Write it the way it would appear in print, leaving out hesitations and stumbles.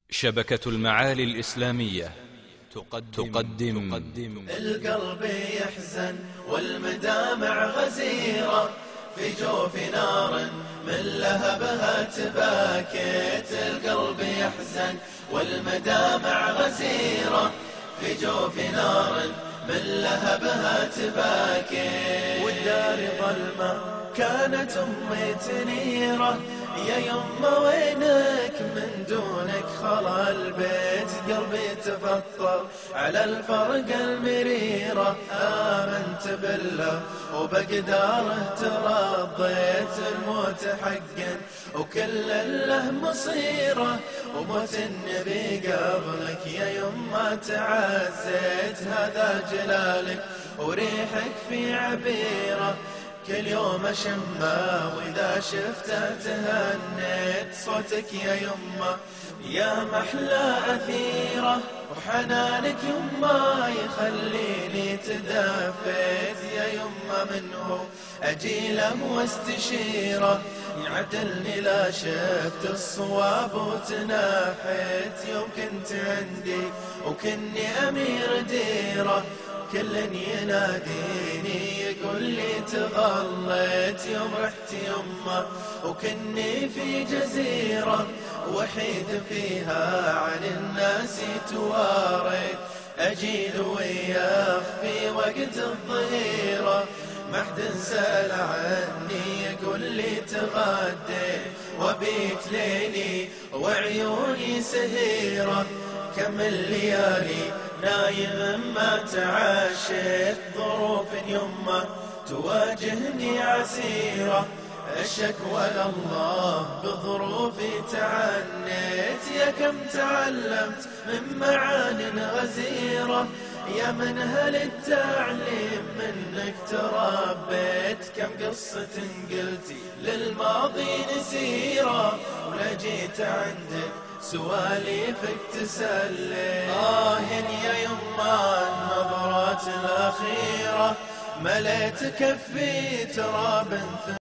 شبكة المعالي الإسلامية تقدم القلب يحزن والمدامع غزيرة في جوف نار من لهبها تباكت. القلب يحزن والمدامع غزيرة في جوف نار من لهبها تباكت. والدار ظلمة كانت أمي تنيرة، يا يما وينك من دونك خلا البيت. قلبي تفطر على الفرق المريرة، آمنت بالله وبقداره ترضيت. الموت حقا وكل له مصيره، وموت النبي قبلك يا يما تعزيت. هذا جلالك وريحك في عبيره، كل يوم أشمه وإذا شفته تهنيت. صوتك يا يما يا محلى أثيرة، وحنانك يما يخليني تدفيت. يا يما منه أجيله واستشيره، يعدلني لا شفت الصواب وتنحيت. يوم كنت عندي وكني أمير ديره، كل يناديني يقول لي تغليت. يوم رحت يمه وكني في جزيرة، وحيد فيها عن الناس تواريت. أجيل وياه في وقت الظهيرة، ما حد سأل عني يقول لي تغديت. وبيت ليلي وعيوني سهيرة، كم الليالي نايم ما تعاشيت. ظروف يمه تواجهني عسيرة، الشكوى لله بظروفي تعنيت. يا كم تعلمت من معان غزيرة، يا منهل التعليم منك تربيت. كم قصة قلتي للماضي نسيرة، ولجيت عندك سواليفك تسلي. يا يما النظرات الأخيرة، مليت كفي تراب